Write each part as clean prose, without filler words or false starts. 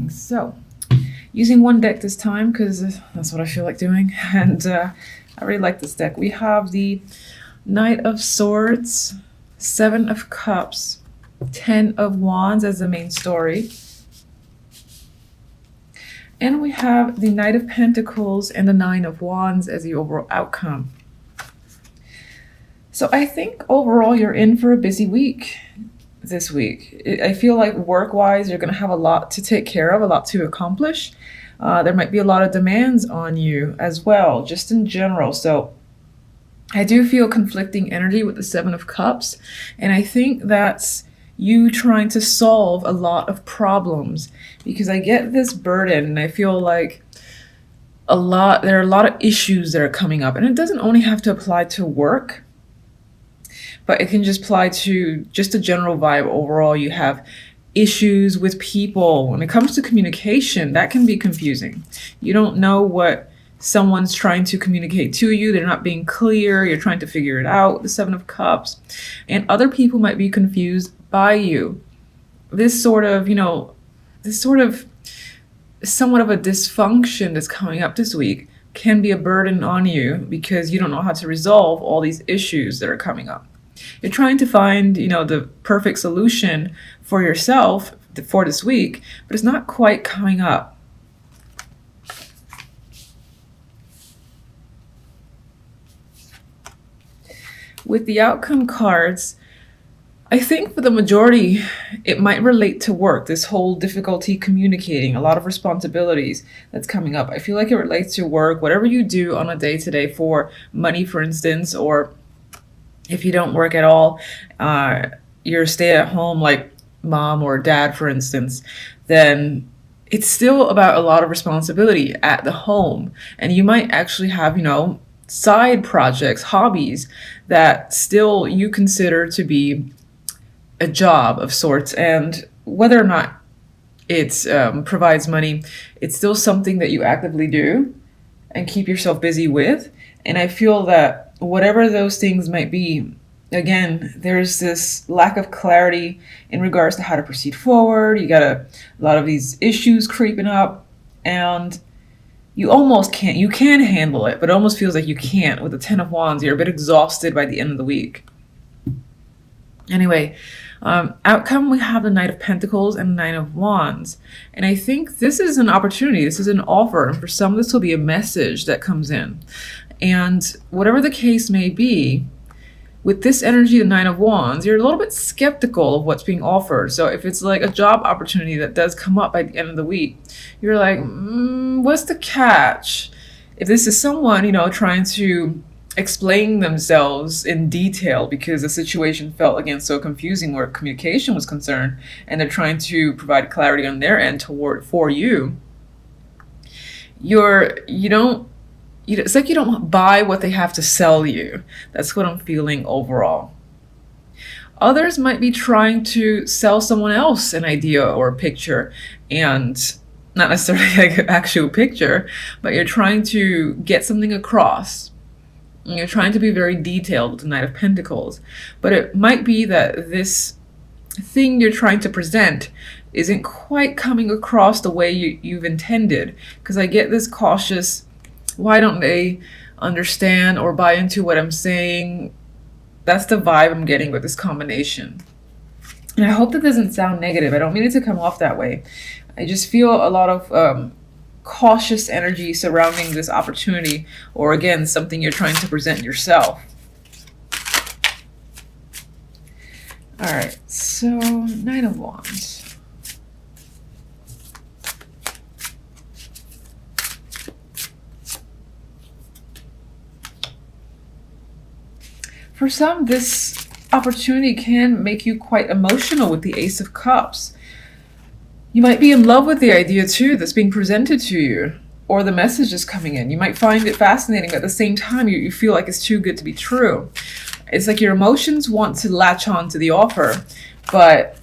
So, using one deck this time because that's what I feel like doing, and I really like this deck. We have the Knight of Swords, Seven of Cups, Ten of Wands as the main story. And we have the Knight of Pentacles and the Nine of Wands as the overall outcome. So I think overall you're in for a busy week this week. I feel like work-wise you're going to have a lot to take care of, a lot to accomplish. There might be a lot of demands on you as well, just in general. So I do feel conflicting energy with the Seven of Cups, and I think that's you trying to solve a lot of problems, because I get this burden and I feel like there are a lot of issues that are coming up, and it doesn't only have to apply to work, but it can just apply to just a general vibe. Overall, you have issues with people. When it comes to communication, that can be confusing. You don't know what someone's trying to communicate to you. They're not being clear. You're trying to figure it out, the Seven of Cups. And other people might be confused by you. This sort of, somewhat of a dysfunction that's coming up this week can be a burden on you because you don't know how to resolve all these issues that are coming up. You're trying to find, the perfect solution for yourself for this week, but it's not quite coming up. With the outcome cards, I think for the majority, it might relate to work, this whole difficulty communicating, a lot of responsibilities that's coming up. I feel like it relates to work, whatever you do on a day-to-day for money, for instance, or if you don't work at all, you're stay-at-home like mom or dad, for instance, then it's still about a lot of responsibility at the home. And you might actually have, side projects, hobbies that still you consider to be a job of sorts. And whether or not it provides money, it's still something that you actively do and keep yourself busy with. And I feel that whatever those things might be, again, there's this lack of clarity in regards to how to proceed forward. You got a lot of these issues creeping up, and you almost can't. You can handle it, but it almost feels like you can't. With the Ten of Wands, you're a bit exhausted by the end of the week. Anyway, outcome, we have the Knight of Pentacles and Nine of Wands. And I think this is an opportunity. This is an offer. And for some, this will be a message that comes in. And whatever the case may be, with this energy, the Nine of Wands, you're a little bit skeptical of what's being offered. So if it's like a job opportunity that does come up by the end of the week, you're like, what's the catch? If this is someone, trying to explain themselves in detail because the situation felt, again, so confusing where communication was concerned, and they're trying to provide clarity on their end for you, it's like you don't buy what they have to sell you. That's what I'm feeling overall. Others might be trying to sell someone else an idea or a picture, and not necessarily like an actual picture, but you're trying to get something across. And you're trying to be very detailed with the Knight of Pentacles. But it might be that this thing you're trying to present isn't quite coming across the way you've intended. Because I get this cautious, why don't they understand or buy into what I'm saying? That's the vibe I'm getting with this combination. And I hope that doesn't sound negative. I don't mean it to come off that way. I just feel a lot of cautious energy surrounding this opportunity, or again, something you're trying to present yourself. All right, so Nine of Wands. For some, this opportunity can make you quite emotional with the Ace of Cups. You might be in love with the idea too that's being presented to you, or the message is coming in. You might find it fascinating, but at the same time you feel like it's too good to be true. It's like your emotions want to latch on to the offer, but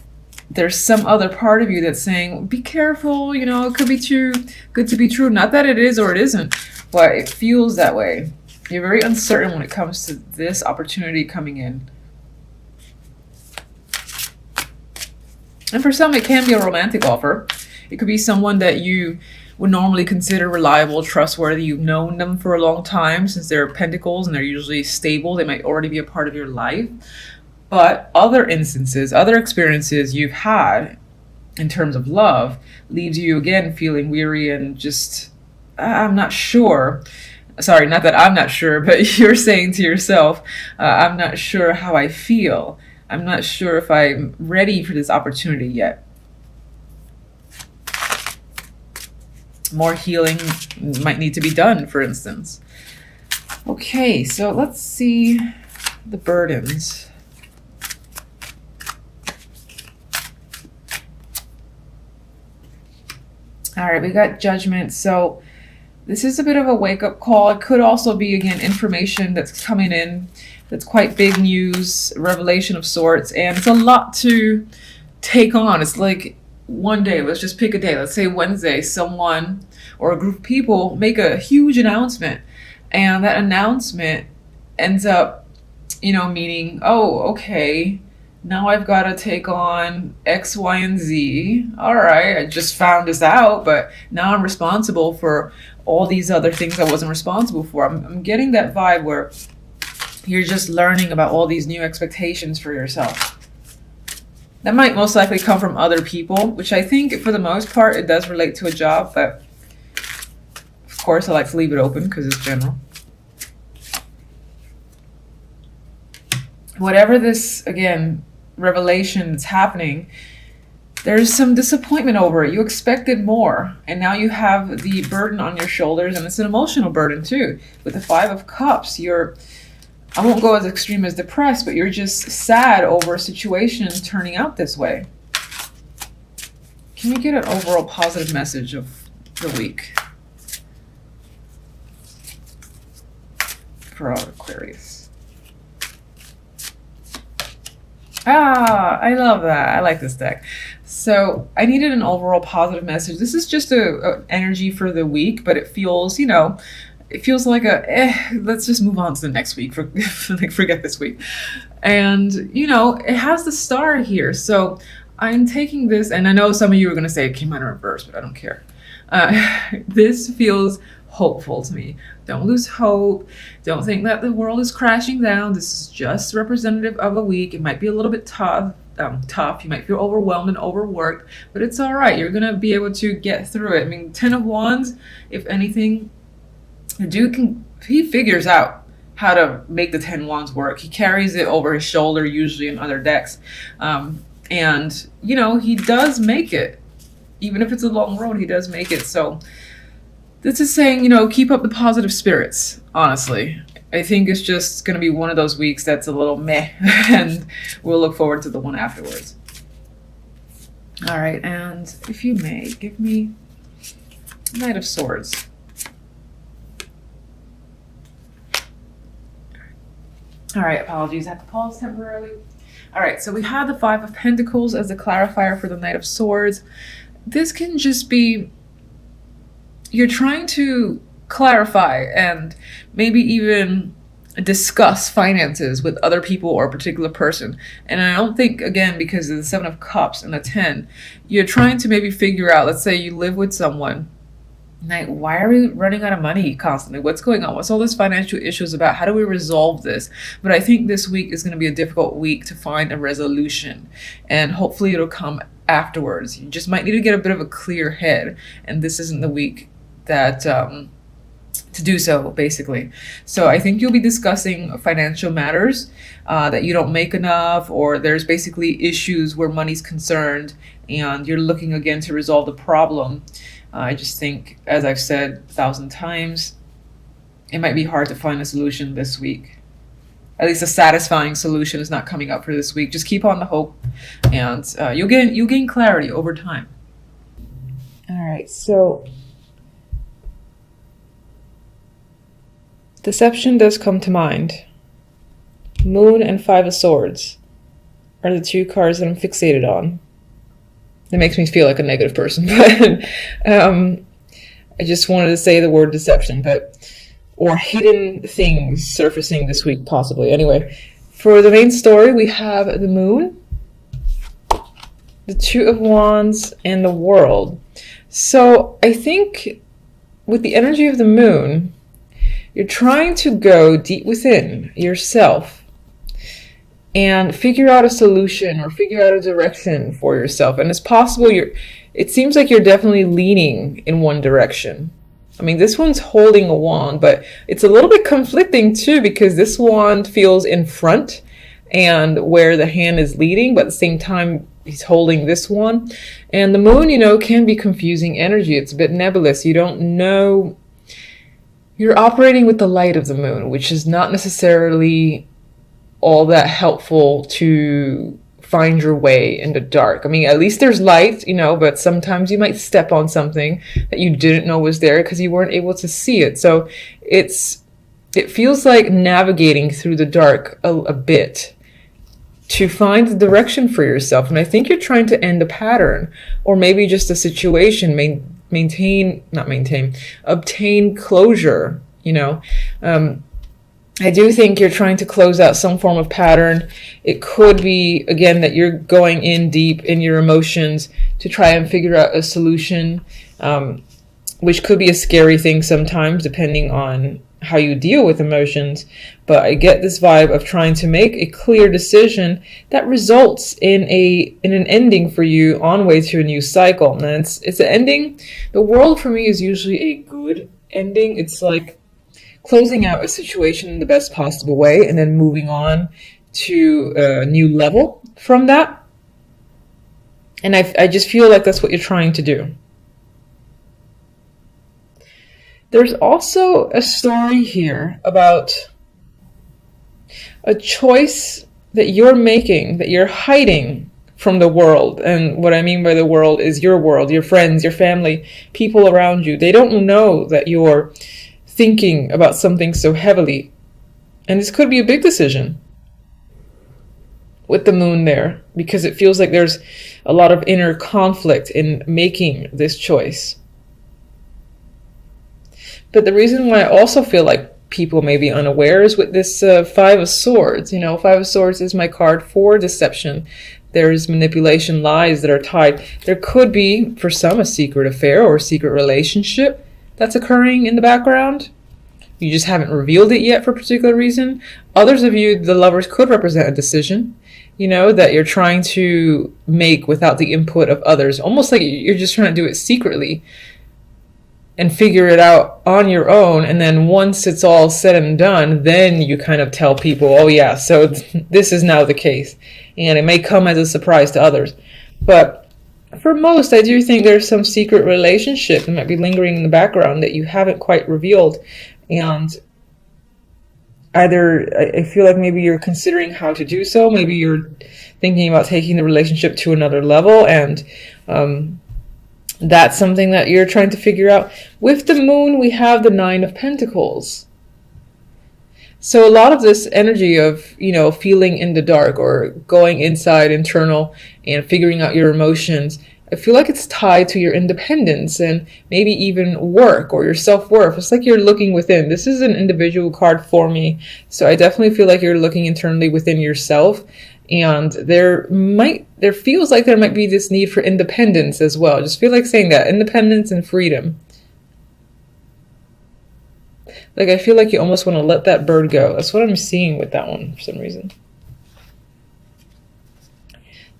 there's some other part of you that's saying, be careful, it could be too good to be true. Not that it is or it isn't, but it feels that way. You're very uncertain when it comes to this opportunity coming in. And for some, it can be a romantic offer. It could be someone that you would normally consider reliable, trustworthy. You've known them for a long time, since they're pentacles and they're usually stable. They might already be a part of your life. But other instances, other experiences you've had in terms of love leaves you again feeling weary and just, I'm not sure. Sorry, not that I'm not sure, but you're saying to yourself, I'm not sure how I feel. I'm not sure if I'm ready for this opportunity yet. More healing might need to be done, for instance. Okay, so let's see the burdens. All right, we got Judgment. So this is a bit of a wake-up call. It could also be, again, information that's coming in that's quite big news, revelation of sorts, and it's a lot to take on. It's like one day, let's just pick a day, let's say Wednesday, someone or a group of people make a huge announcement, and that announcement ends up, you know, meaning, oh, okay, now I've got to take on X, Y, and Z. All right, I just found this out, but now I'm responsible for all these other things I wasn't responsible for. I'm getting that vibe where you're just learning about all these new expectations for yourself. That might most likely come from other people, which I think for the most part, it does relate to a job, but of course I like to leave it open because it's general. Whatever this, again, revelation that's happening, there's some disappointment over it. You expected more, and now you have the burden on your shoulders, and it's an emotional burden too. With the Five of Cups, you're, I won't go as extreme as depressed, but you're just sad over a situation turning out this way. Can we get an overall positive message of the week for our Aquarius? Ah, I love that. I like this deck. So I needed an overall positive message. This is just a energy for the week, but it feels, you know, it feels like let's just move on to the next week. Like, forget this week. And, you know, it has the star here. So I'm taking this, and I know some of you are going to say it came out in reverse, but I don't care. This feels hopeful to me. Don't lose hope. Don't think that the world is crashing down. This is just representative of a week. It might be a little bit tough. You might feel overwhelmed and overworked, but it's all right. You're gonna be able to get through it. I mean, 10 of Wands, if anything, the dude he figures out how to make the 10 Wands work. He carries it over his shoulder, usually in other decks. And, you know, he does make it. Even if it's a long road, he does make it. So this is saying, you know, keep up the positive spirits, honestly. I think it's just going to be one of those weeks that's a little meh, and we'll look forward to the one afterwards. All right, and if you may, give me Knight of Swords. All right, apologies, I have to pause temporarily. All right, so we have the Five of Pentacles as the clarifier for the Knight of Swords. This can just be, you're trying to clarify and maybe even discuss finances with other people or a particular person. And I don't think, again, because of the Seven of Cups and the 10, you're trying to maybe figure out, let's say you live with someone, like, why are we running out of money constantly? What's going on? What's all this financial issues about? How do we resolve this? But I think this week is going to be a difficult week to find a resolution, and hopefully it'll come afterwards. You just might need to get a bit of a clear head, and this isn't the week that to do so, basically. So I think you'll be discussing financial matters, that you don't make enough, or there's basically issues where money's concerned and you're looking again to resolve the problem. I just think, as I've said 1,000 times, it might be hard to find a solution this week. At least a satisfying solution is not coming up for this week. Just keep on the hope, and you'll gain clarity over time. All right, so deception does come to mind. Moon and Five of Swords are the two cards that I'm fixated on. It makes me feel like a negative person, but I just wanted to say the word deception, or hidden things surfacing this week, possibly. Anyway, for the main story, we have the Moon The Two of Wands and the World. So I think with the energy of the moon, you're trying to go deep within yourself and figure out a solution or figure out a direction for yourself. And it's possible it seems like you're definitely leaning in one direction. I mean, this one's holding a wand, but it's a little bit conflicting too, because this wand feels in front and where the hand is leading, but at the same time, he's holding this one. And the moon, can be confusing energy. It's a bit nebulous. You don't know. You're operating with the light of the moon, which is not necessarily all that helpful to find your way in the dark. I mean, at least there's light, but sometimes you might step on something that you didn't know was there because you weren't able to see it. So it feels like navigating through the dark a bit to find the direction for yourself. And I think you're trying to end a pattern or maybe just a situation, obtain closure, I do think you're trying to close out some form of pattern. It could be, again, that you're going in deep in your emotions to try and figure out a solution, which could be a scary thing sometimes, depending on how you deal with emotions. But I get this vibe of trying to make a clear decision that results in an ending for you on way to a new cycle. And it's an ending. The World for me is usually a good ending. It's like closing out a situation in the best possible way and then moving on to a new level from that. And I just feel like that's what you're trying to do. There's also a story here about a choice that you're making, that you're hiding from the world. And what I mean by the world is your world, your friends, your family, people around you. They don't know that you're thinking about something so heavily. And this could be a big decision with the moon there, because it feels like there's a lot of inner conflict in making this choice. But the reason why I also feel like people may be unaware is with this Five of Swords. Five of Swords is my card for deception. There's manipulation, lies that are tied. There could be, for some, a secret affair or a secret relationship that's occurring in the background. You just haven't revealed it yet for a particular reason. Others of you, the Lovers, could represent a decision, that you're trying to make without the input of others. Almost like you're just trying to do it secretly and figure it out on your own. And then once it's all said and done, then you kind of tell people, oh yeah, so this is now the case. And it may come as a surprise to others. But for most, I do think there's some secret relationship that might be lingering in the background that you haven't quite revealed. And either I feel like maybe you're considering how to do so. Maybe you're thinking about taking the relationship to another level. And that's something that you're trying to figure out. With the moon, we have the Nine of Pentacles. So a lot of this energy of, feeling in the dark or going inside, internal, and figuring out your emotions, I feel like it's tied to your independence and maybe even work or your self-worth. It's like you're looking within. This is an individual card for me. So I definitely feel like you're looking internally within yourself. And there feels like there might be this need for independence as well. I just feel like saying that, independence and freedom. Like, I feel like you almost want to let that bird go. That's what I'm seeing with that one for some reason.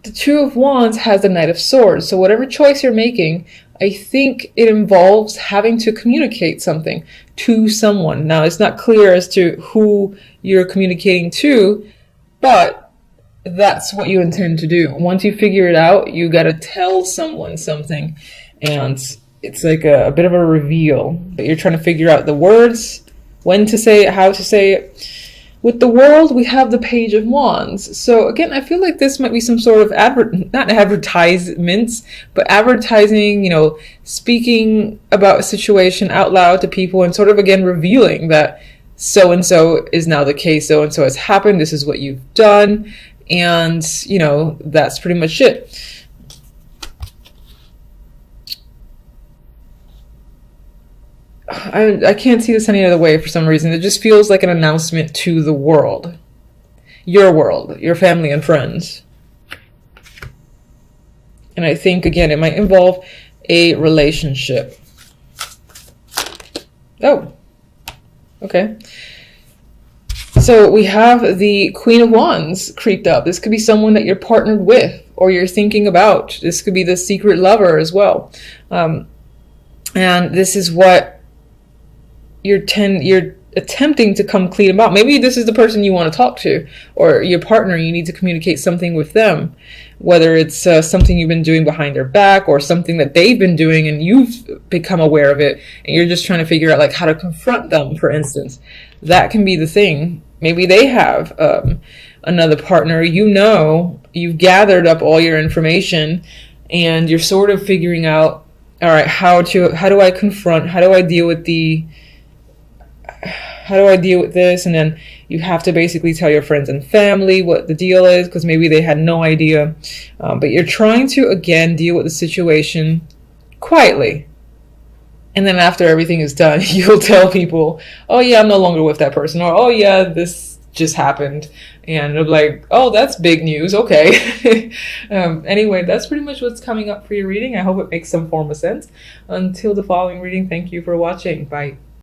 The Two of Wands has the Knight of Swords. So whatever choice you're making, I think it involves having to communicate something to someone. Now, it's not clear as to who you're communicating to, but that's what you intend to do. Once you figure it out, you got to tell someone something. And it's like a bit of a reveal. But you're trying to figure out the words, when to say it, how to say it. With the World, we have the Page of Wands. So again, I feel like this might be some sort of not advertisements, but advertising, speaking about a situation out loud to people and sort of, again, revealing that so-and-so is now the case, so-and-so has happened, this is what you've done, and, that's pretty much it. I can't see this any other way for some reason. It just feels like an announcement to the world. Your world, your family and friends. And I think, again, it might involve a relationship. Oh, okay. So we have the Queen of Wands creeped up. This could be someone that you're partnered with or you're thinking about. This could be the secret lover as well. And this is what you're attempting to come clean about. Maybe this is the person you want to talk to, or your partner. You need to communicate something with them, whether it's something you've been doing behind their back or something that they've been doing and you've become aware of it and you're just trying to figure out like how to confront them, for instance. That can be the thing. Maybe they have another partner. You know, you've gathered up all your information and you're sort of figuring out, all right, how do I confront, how do I deal with this? And then you have to basically tell your friends and family what the deal is, because maybe they had no idea. But you're trying to, again, deal with the situation quietly. And then after everything is done, you'll tell people, oh yeah, I'm no longer with that person. Or, oh yeah, this just happened. And they'll be like, oh, that's big news. Okay. Anyway, that's pretty much what's coming up for your reading. I hope it makes some form of sense. Until the following reading, thank you for watching. Bye.